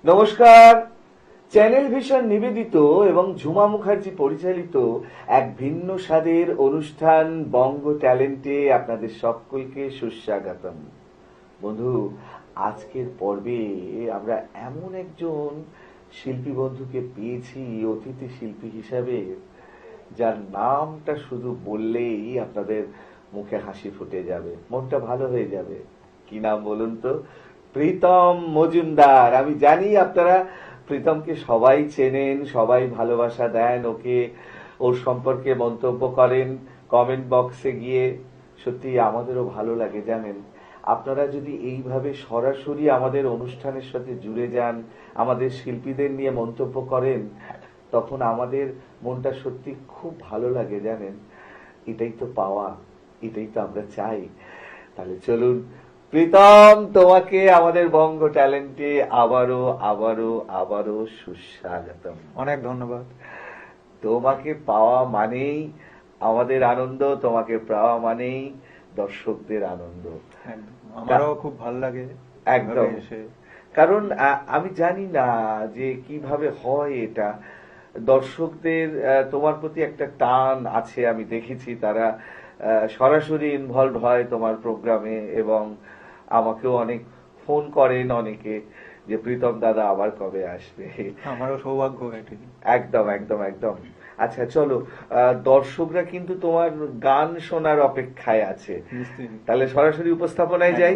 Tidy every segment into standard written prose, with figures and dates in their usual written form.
নমস্কার। Channel vision নিবেদিত এবং ঝুমা মুখার্জি পরিচালিত এক ভিন্ন স্বাদের অনুষ্ঠান বঙ্গ ট্যালেন্টে আপনাদের সকলকে সুস্বাগতম। বন্ধু, আজকের পর্বে আমরা এমন একজন শিল্পী বন্ধুকে পেয়েছি অতিথি শিল্পী হিসাবে, যার নামটা শুধু বললেই আপনাদের মুখে হাসি ফুটে যাবে, মনটা ভালো হয়ে যাবে। কি নাম বলুন তো? প্রীতম মজুমদার। আমি জানি আপনারা প্রীতমকে সবাই চেনেন, সবাই ভালোবাসা দেন ওকে, ওর সম্পর্কে মন্তব্য করেন কমেন্ট বক্সে গিয়ে। সত্যি আমাদেরও ভালো লাগে জানেন। আপনারা যদি এইভাবে সরাসরি আমাদের অনুষ্ঠানের সাথে জুড়ে যান, আমাদের শিল্পীদের নিয়ে মন্তব্য করেন, তখন আমাদের মনটা সত্যি খুব ভালো লাগে জানেন। এটাই তো পাওয়া, এটাই তো আমরা চাই। তাহলে চলুন প্রীতম, তোমাকে আমাদের বঙ্গ ট্যালেন্টে আবারও আবারও আবারও সুস্বাগতম। অনেক ধন্যবাদ। তোমাকে পাওয়া মানেই আমাদের আনন্দ, তোমাকে পাওয়া মানেই দর্শকদের আনন্দ। আমারও খুব ভালো লাগে একদম। কারণ আমি জানি না যে কিভাবে হয় এটা। দর্শকদের তোমার প্রতি একটা টান আছে, আমি দেখেছি তারা সরাসরি ইনভলভ হয় তোমার প্রোগ্রামে, এবং আমাকেও অনেক ফোন করেন অনেকে যে প্রীতম দাদা আবার কবে আসবে। আমারও সৌভাগ্য এটি। একদম একদম একদম। আচ্ছা চলো, দর্শকরা কিন্তু তোমার গান শোনার অপেক্ষায় আছে, তাহলে সরাসরি উপস্থাপনায় যাই।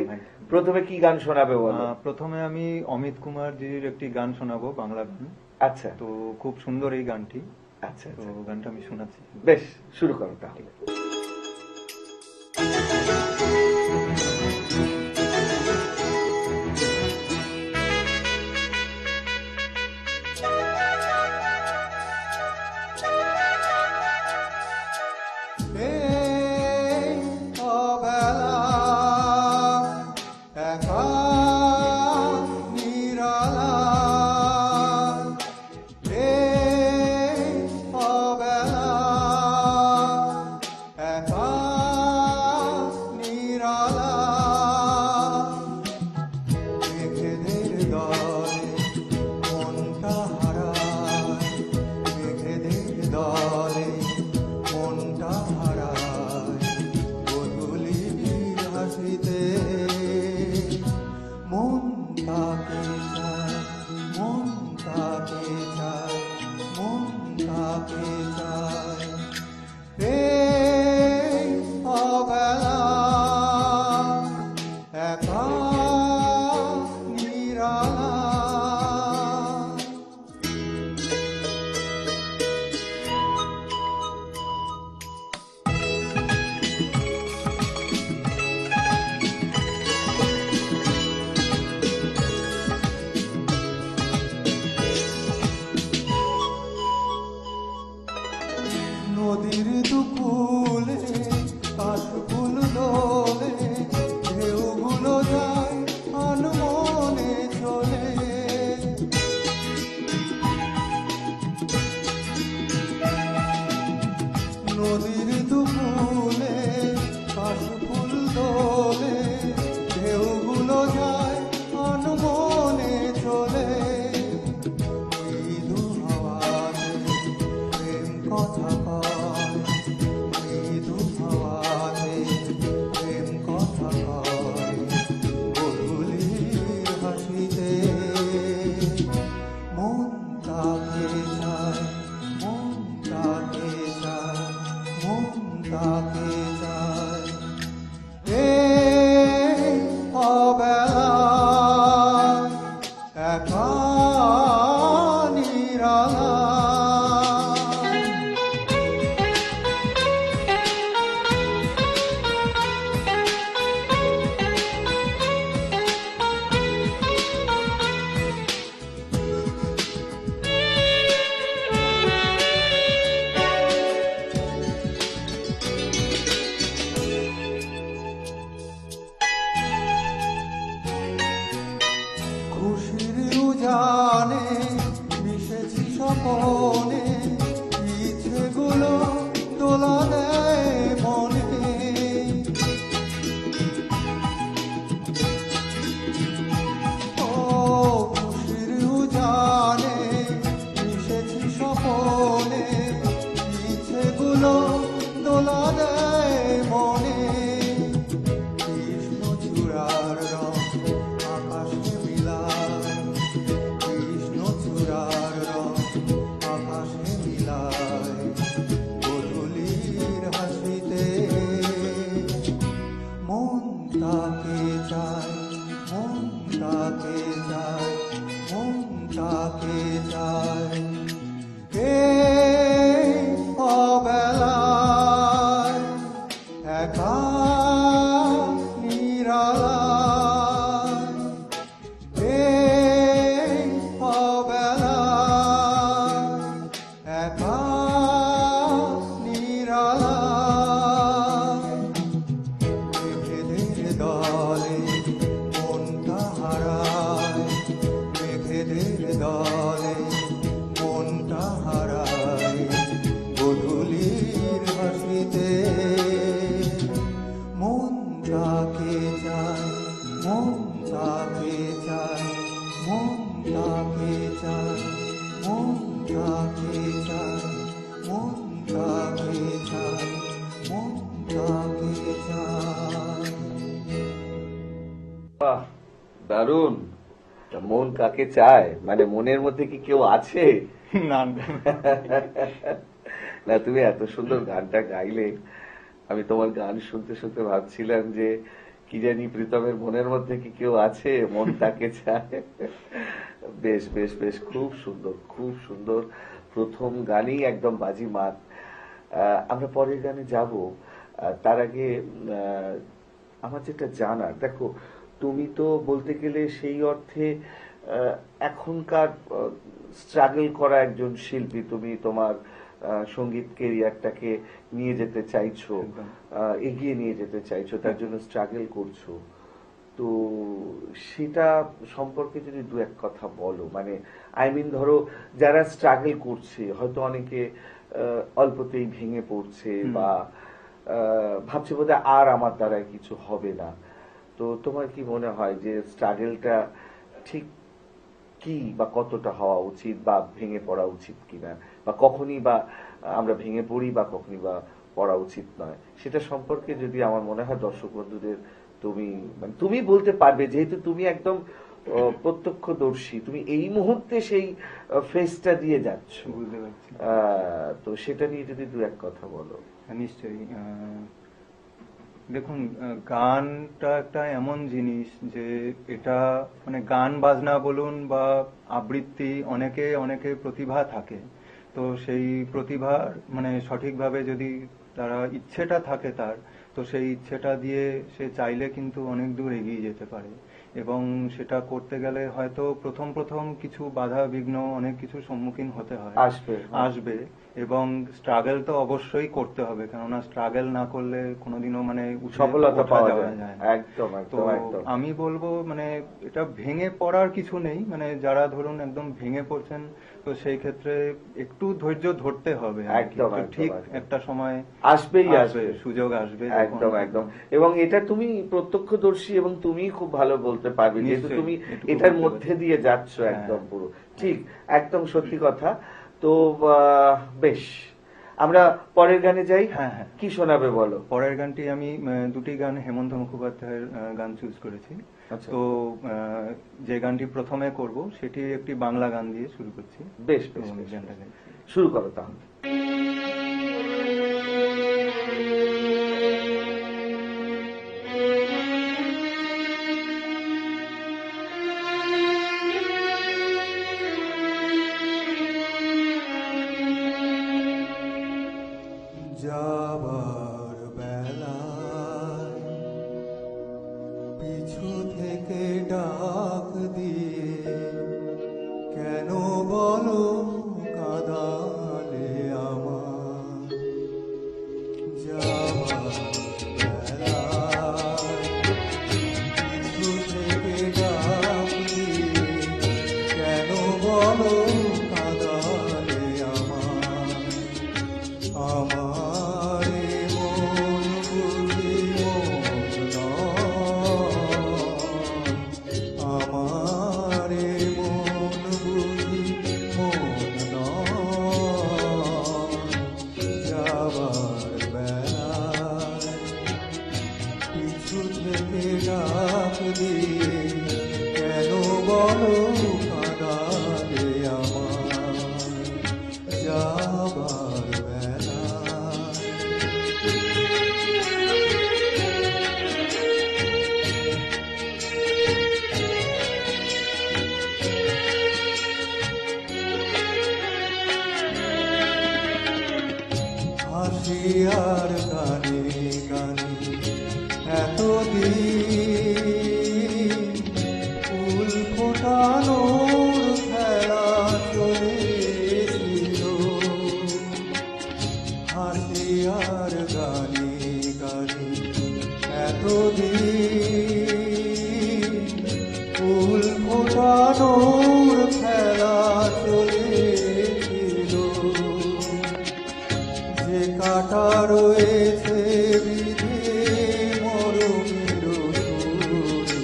প্রথমে কি গান শোনাবে বলো? প্রথমে আমি অমিত কুমার জির একটি গান শোনাবো, বাংলা গান। আচ্ছা, তো খুব সুন্দর এই গানটি। আচ্ছা, তো গানটা আমি শোনাচ্ছি। বেশ, শুরু করো তাহলে। নদীর দুকুলে কাশফুল দোলে, ঢেউগুলো যায় আনমনে চলে। নদীর দুকুলে কাশফুল দোলে, ঢেউগুলো যায় আনমনে চলে। মৃদু হাওয়াতে প্রেম কথা কয়, মৃদু হাওয়াতে প্রেম কথা কয়, বধূলির হাসিতে মন তাকে চায়, মন তাকে চায়, মন তাকে চায়। এই অবেলায় একা নিরালায় একা নিরালায় এই অবেলায় একা নিরালায় মেঘেদের দলে মনটা হারায় মেঘেদের দলে মনটা হারায় গধূলির হাসিতে মন তাকে চায় মন তাকে চায় মন তাকে চায় মন তাকে চায় মন তাকে চায় মন তাকে চায় বাহ, দারুণ। তা মন কাকে চায় মানে মনের মধ্যে কি কেউ আছে? না না, তুমি এত সুন্দর গানটা গাইলে আমি তোমার গান শুনতে শুনতে ভাবছিলাম যে কি জানি প্রীতমের মনের মধ্যে কি কেউ আছে, মন তাকে চায়। বেশ বেশ বেশ, খুব সুন্দর খুব সুন্দর। প্রথম গানই একদম বাজিমাত। আমরা পরের গানে যাব। তার আগে আমার যেটা জানার, দেখো তুমি তো বলতে গেলে সেই অর্থে এখনকার স্ট্রাগল করা একজন শিল্পী। তুমি তোমার সঙ্গীত কেরিয়ারটাকে নিয়ে যেতে চাইছো, একদম। এগিয়ে নিয়ে যেতে চাইছো, তার জন্য স্ট্রাগল করছো। তো সেটা সম্পর্কে যদি দু এক কথা বলো, মানে আই মিন ধরো যারা স্ট্রাগল করছে, হয়তো অনেকে অল্পতেই ভেঙে পড়ছে বা ভাবছে বোধহয় আর আমার দ্বারা কিছু হবে না। তো তোমার কি মনে হয় যে স্ট্রাগলটা ঠিক কি বা কতটা হওয়া উচিত বা ভেঙে পড়া উচিত কিনা, বা কখনই বা আমরা ভেঙে পড়ি বা কখনই বা পড়া উচিত নয়, সেটা সম্পর্কে যদি আমার মনে হয় দর্শক বন্ধুদের তুমি মানে তুমি বলতে পারবে, যেহেতু তুমি একদম প্রত্যক্ষদর্শী, তুমি এই মুহূর্তে সেই ফেসটা দিয়ে যাচ্ছ। বুঝতে পারছি। তো সেটা নিয়ে যদি দু এক কথা বলো। নিশ্চয়ই। দেখুন, গানটা একটা এমন জিনিস যে এটা মানে গান বাজনা বলুন বা আবৃত্তি, অনেকে অনেকে প্রতিভা থাকে। তো সেই প্রতিভার মানে সঠিকভাবে যদি তারা ইচ্ছেটা থাকে তার, তো সেই ইচ্ছেটা দিয়ে সে চাইলে কিন্তু অনেক দূর এগিয়ে যেতে পারে। এবং সেটা করতে গেলে হয়তো প্রথম প্রথম কিছু বাধা বিঘ্ন অনেক কিছু সম্মুখীন হতে হয়, আসবে। আসবে। এবং স্ট্রাগল তো অবশ্যই করতে হবে, কেননা স্ট্রাগল না করলে কোনোদিনও মানে উঠে সফলতা ওঠা পাওয়া যাওয়া যায় যায় না। একদম তো একদম একদম। আমি বলবো মানে এটা ভেঙে পড়ার কিছু নেই, মানে যারা ধরুন একদম ভেঙে পড়ছেন, তো সেই ক্ষেত্রে একটু ধৈর্য ধরতে হবে আর কি। একদম, তো একদম, ঠিক একদম। একটা সময় আসবেই আসবে, আসবে। সুযোগ আসবে যখন। একদম একদম। এবং এটা তুমি প্রত্যক্ষদর্শী এবং তুমি খুব ভালো বলতে পারবে, যেহেতু নিশ্চয়ই, তুমি এটুকু এটার বলতে মধ্যে পারি। দিয়ে যাচ্ছ হ্যাঁ। একদম পুরো ঠিক, একদম সত্যি কথা। তো বেশ, আমরা পরের গানে যাই। হ্যাঁ, হ্যাঁ। কি শোনাবে বলো? পরের গানটি আমি দুটি গান হেমন্ত মুখোপাধ্যায়ের গান চুজ করেছি। আচ্ছা। তো যে গানটি প্রথমে করব সেটি একটি বাংলা গান দিয়ে শুরু করছি। বেশ তো বেশ আমি বেশ গানটা বেশ। গাইছি। শুরু করো তাহলে। যাবার বেলায় পিছু থেকে ডাক দিয়ে কেন বলো কাঁদালে আমার যাবার বেলায় পিছু থেকে ডাক দিয়ে কেন বলো কাঁদালে আমার আমারে মন বুঝি মন নয় আমারে মন বুঝি মন নয় যাবার বেলায় পিছু থেকে ডাক দিয়ে কেন বলো কাঁদালে আমার যাবার বেলায় হাসি আর গানে গানে এতদিন ফুল ফোটানোর খেলা চলেছিল, হাসি আর গানে গানে এতদিন ফুল ফোটানোর খেলা চলেছিল, যে কাটা রয়েছে বিধে মরমের সুরে,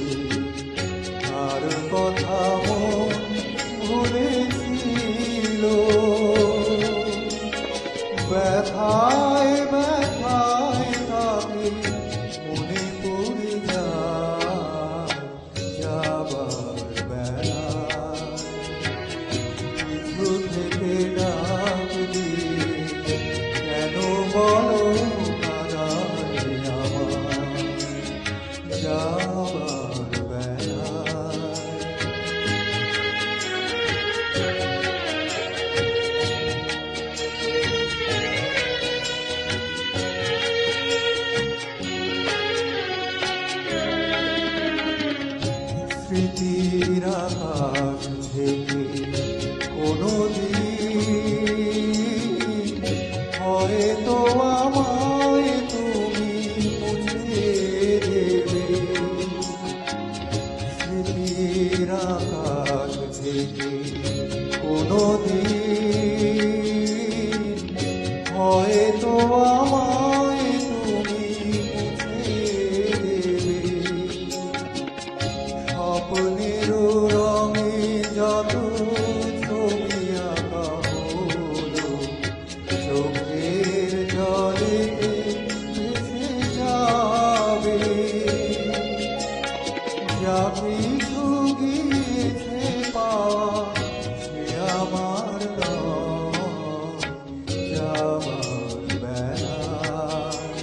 তার কথা মন ভুলেছিল। ব্যথায় ব্যথায় তাকে মনে পড়ে যায় যাবার বেলা, পিছু থেকে ডাক দিয়ে কেন বলো কাঁদালে আমার যাবার বেলায়। স্মৃতির আকাশ থেকে কোনো দিন হয়তো আমায় তুমি মুছে দেবে, স্মৃতির আকাশ থেকে কোনো দিন হয়তো আমায় তুমি মুছে দেবে। স্বপ্নের রঙে যত ছবি আঁকা হলো, চোখের জলে ভেসে যাবে। যা কিছু গিয়েছে পাওয়া সে আমার নয় যাবার বেলায়,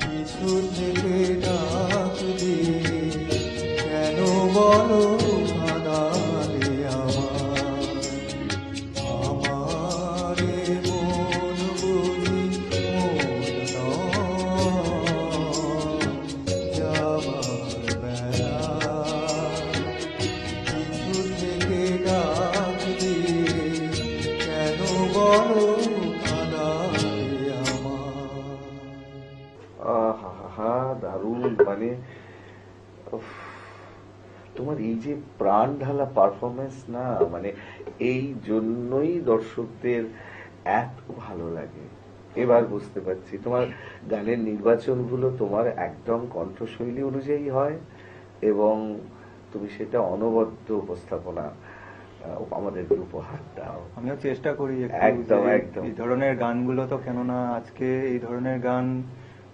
পিছু থেকে ডাক দিয়ে কেন বলো কাঁদালে আমার, আমার এ মন বুঝি মন নয় যাবার বেলায়, পিছু থেকে ডাক দিয়ে কেন বলো কাঁদালে আমার। আহা, দারুণ। মানে উফ, তোমার এই যে প্রাণ ঢালা পারফরমেন্স না, মানে এই জন্যই দর্শকদের এত ভালো লাগে। এবার বুঝতে পারছি তোমার গানের নির্বাচনগুলো তোমার একদম কণ্ঠশৈলী অনুযায়ী হয় এবং তুমি সেটা অনবদ্য উপস্থাপনা আমাদেরকে উপহার দাও। আমিও চেষ্টা করি একদম, যে একদম। এই ধরনের গানগুলো, তো কেননা আজকে এই ধরনের গান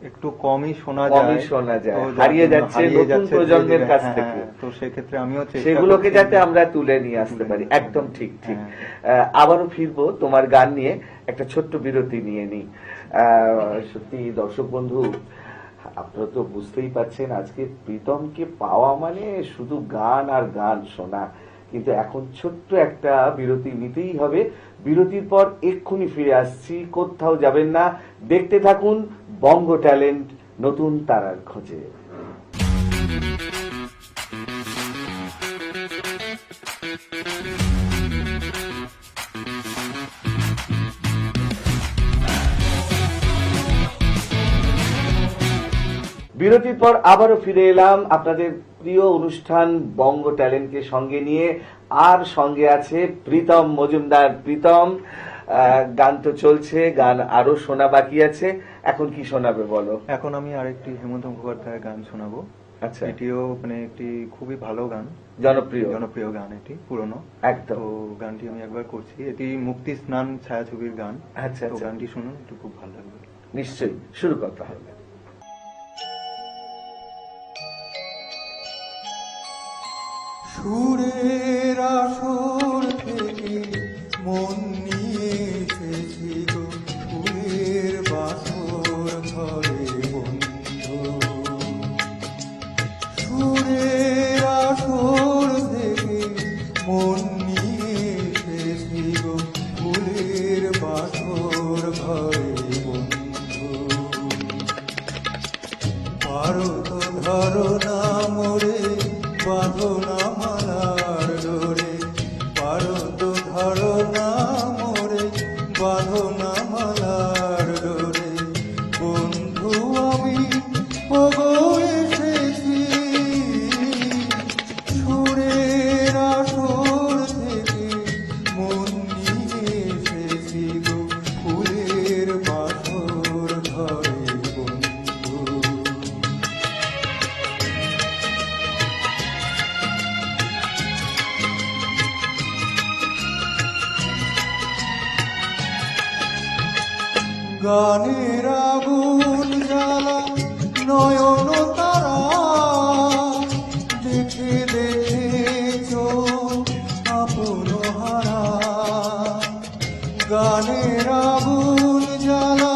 একটু কমই শোনা কমই যায়, শোনা যায়, তো হারিয়ে যাচ্ছে হারিয়ে নতুন যাচ্ছে প্রজন্মের ধীরে কাছ ধীরে। থেকে। তো সেক্ষেত্রে আমিও চেষ্টা সেগুলোকে করছি যাতে যে- আমরা তুলে নিয়ে আসতে তুলে পারি। নিতে একদম পারি। ঠিক ঠিক। হ্যাঁ। আবারও ফিরবো তোমার গান নিয়ে, একটা ছোট্ট বিরতি নিয়ে নিই। সত্যি দর্শক বন্ধু, আপনারা তো বুঝতেই পারছেন আজকে প্রীতমকে পাওয়া মানে শুধু গান আর গান শোনা, কিন্তু এখন ছোট্ট একটা বিরতি নিতেই হবে। বিরতির পর এক্ষুনি ফিরে আসছি, কোথাও যাবেন না, দেখতে থাকুন বঙ্গ ট্যালেন্ট নতুন তারার খোঁজে। বিরতির পর আবারও ফিরে এলাম আপনাদের প্রিয় অনুষ্ঠান বঙ্গ ট্যালেন্টকে সঙ্গে নিয়ে, আর সঙ্গে আছে প্রীতম মজুমদার। প্রীতম, গান তো চলছে, গান আরো শোনা বাকি আছে, এখন কি শোনাবে বলো? এখন আমি আরেকটি হেমন্ত মুখোপাধ্যায়ের গান শোনাবো। আচ্ছা, এটিও মানে একটি খুবই ভালো গান, জনপ্রিয় গান, এটি পুরনো। একদম। তো গানটি আমি একবার করছি, এটি মুক্তি স্নান ছায়াছবির গান। আচ্ছা, তো আচ্ছা। গানটি শুনুন, একটু খুব ভালো লাগবে। নিশ্চয়ই, শুরু করতে হবে। সুরের আসর থেকে মন নিয়ে এসেছি গো ফুলের বাসর ঘরে বন্ধু। সুরের আসর থেকে মন নিয়ে এসেছি গো ফুলের বাসর ঘরে বন্ধু। পারো তো ধরো না মোরে, বাঁধো না মালার ডোরে। পারো তো ধরো না মোরে, বাঁধো না মালার ডোরে। বন্ধু আমি ওগো এসেছি, সুরের আসর থেকে মন নিয়ে এসেছি গো, ফুলের বাসর ঘরে বন্ধু। গানের আগুন জ্বালা নয়ন তারা, দেখে দেখে চোখ আপন হারা। গানের আগুন জ্বালা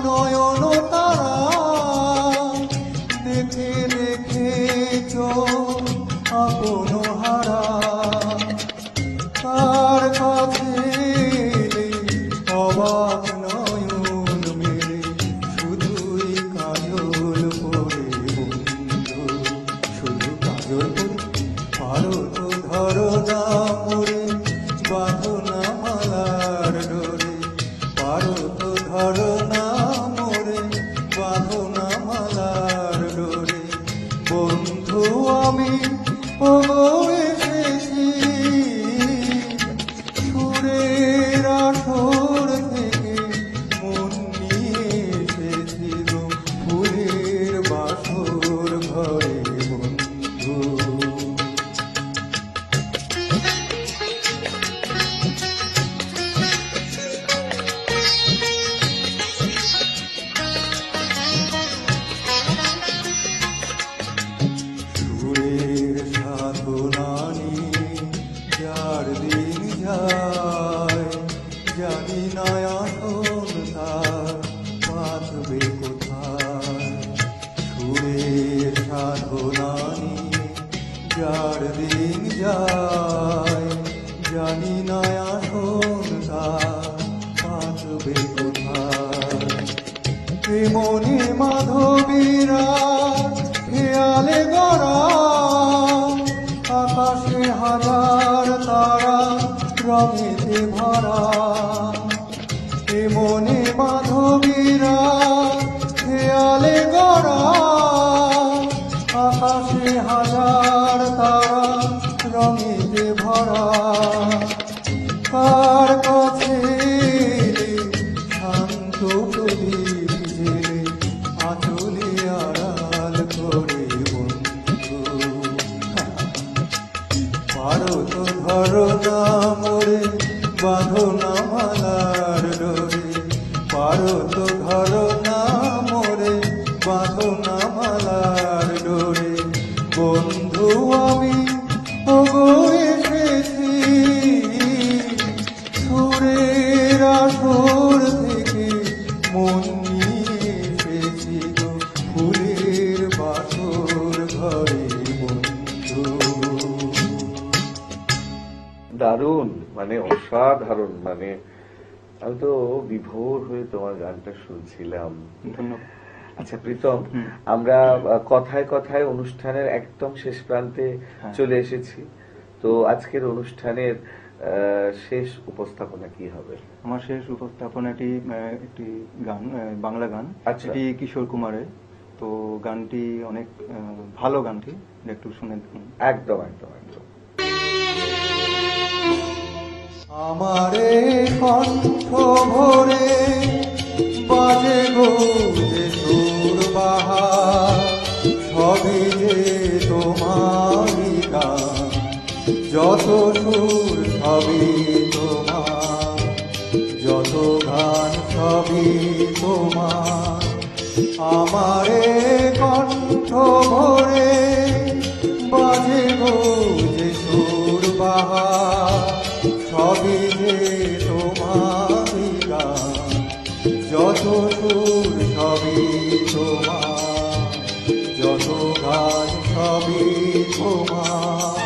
নয়ন তারা, দেখে দেখে চোখ আপন হারা। তার কাছে এলে অবাক নয়ন মেলে, শুধুই কাজল পরে বন্ধু, শুধু কাজল পরে। পারো তো ধরো না মোরে, বাঁধো না মালার ডোরে। পারো তো ধরো না মোরে, বাঁধো না মালার ডোরে। বন্ধু আমি ওগো এসেছি, সুরের আসর থেকে মন নিয়ে এসেছি গো, ফুলের বাসর ঘরে বন্ধু। সুরের সাধনা নিয়ে যার দিন যায়, জানি না আসন তার বাঁধবে কোথায়। সুরের সাধনা নিয়ে যার দিন যায়, জানি না আসন তার বাঁধবে কোথায়। মনে মাধবীরা খেয়ালে গড়া, আকাশে হাজার তারা রঙেতে ভরা। মনে মাধবীরা খেয়ালে গড়া, আকাশে হাজার তারা রঙেতে ভরা। কার কাছে এলে শান্ত প্রদীপ জেলে, আঁচলে আড়াল করে বন্ধু। পারো তো ধরো না মোরে, বাঁধো না মালার ডোরে। পারো তো ধরো না মোরে, বাঁধো না মালার ডোরে। বন্ধু আমি ওগো এসেছি, সুরের আসর থেকে মন নিয়ে এসেছি গো, ফুলের বাসর ঘরে বন্ধু। দারুণ, মানে অসাধারণ, মানে আমি তো বিভোর হয়ে তোমার গানটা শুনছিলাম। ধন্যবাদ। আচ্ছা প্রীতম, হুম। আমরা কথায় কথায় অনুষ্ঠানের একদম শেষ প্রান্তে হ্যাঁ। চলে এসেছি। তো আজকের অনুষ্ঠানের শেষ উপস্থাপনা কি হবে? আমার শেষ উপস্থাপনাটি একটি গান, বাংলা গান। আচ্ছা। এটি কিশোর কুমারের। তো গানটি অনেক ভালো, গানটি একটু শুনে দেখুন। একদম একদম একদম। আমারে কণ্ঠ ভরে বাজে গো যে সুর বাহার, সবই যে তোমারই গান। যত সুর সবই তোমার, যত গান সবই তোমার। আমারে কণ্ঠ ভরে বাজে গো যে সুর বাহার, সবই যে তোমারই গান। যত সুর সবই তোমার, যত গান সবই তোমার।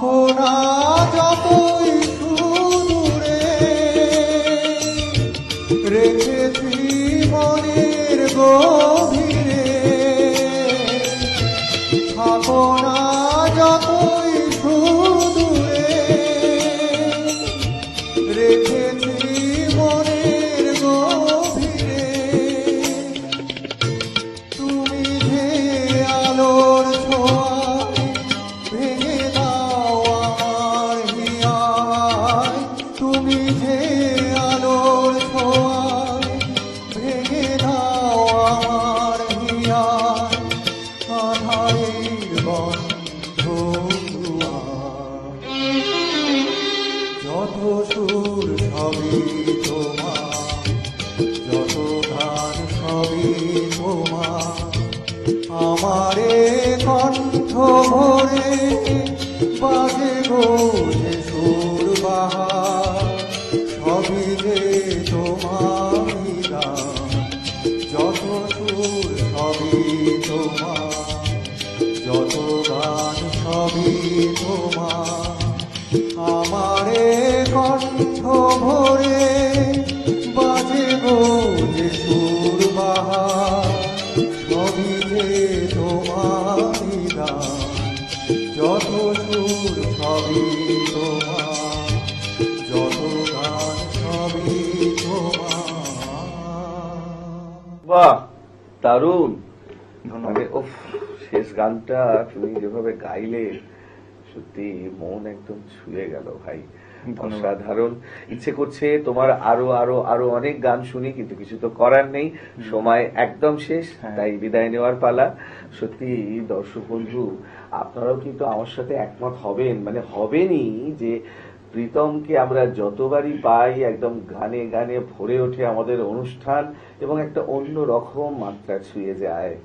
থাকো না যতই সুদূরে, রেখেছি মনের গভীরে। থাকো না যতই সুদূরে, রেখেছি মনের গভীরে। তুমি যে আলোর ছোঁয়ায় ভেঙে দাও আমার হিয়ায়। তুমি যে আলোর ছোঁয়ায় ভেঙে দাও আমার হিয়ায়। আধারের বন্ধ দুয়ার, যত সুর সবই তোমার, যত গান সবই তোমার। আমারে কণ্ঠ ভরে বাজে গো যে সুর বাহার, সবই যে তোমারই গান। যত সুর সবই তোমার, যত গান সবই তোমার। আমারে কণ্ঠ ভরে বাজে গো যে সুর বাহার, সবই যে তোমারই গান। যত সুর সবই তোমার, যত গান সবই তোমার। বাহ, দারুণ। ধন্যবাদ। মানে উফ, শেষ গানটা তুমি যেভাবে গাইলে সত্যি মন একদম ছুঁয়ে গেল ভাই। ধন্যবাদ। অসাধারণ। ইচ্ছে করছে তোমার আরো আরো আরো অনেক গান শুনি, কিন্তু কিছু তো করার নেই, সময় একদম শেষ। হ্যাঁ। তাই বিদায় নেওয়ার পালা। সত্যি দর্শক বন্ধু, আপনারাও কিন্তু আমার সাথে একমত হবেন, মানে হবেনই, যে প্রীতমকে আমরা যতবারই পাই একদম গানে গানে ভরে ওঠে আমাদের অনুষ্ঠান, এবং একটা অন্য রকম মাত্রা ছুঁয়ে যায়।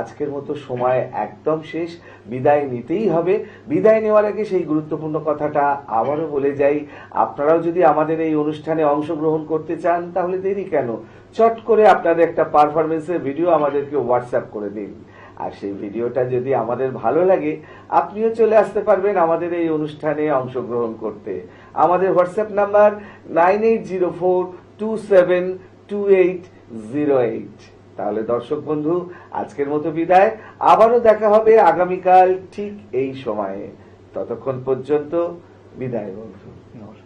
আজকের মতো সময় একদম শেষ, বিদায় নিতেই হবে। বিদায় নেওয়ার আগে সেই গুরুত্বপূর্ণ কথাটা আবারও বলে যাই, আপনারাও যদি আমাদের এই অনুষ্ঠানে অংশগ্রহণ করতে চান তাহলে দেরি কেন, চট করে আপনাদের একটা পারফরমেন্সের ভিডিও আমাদেরকে হোয়াটসঅ্যাপ করে দিন। আর সেই ভিডিওটা যদি আমাদের ভালো লাগে, আপনিও চলে আসতে পারবেন আমাদের এই অনুষ্ঠানে অংশগ্রহণ করতে। আমাদের হোয়াটসঅ্যাপ নাম্বার 9804272808। তাহলে দর্শক বন্ধু, আজকের মতো বিদায়। আবারও দেখা হবে আগামীকাল ঠিক এই সময়ে। ততক্ষণ পর্যন্ত বিদায় বন্ধু। নমস্কার।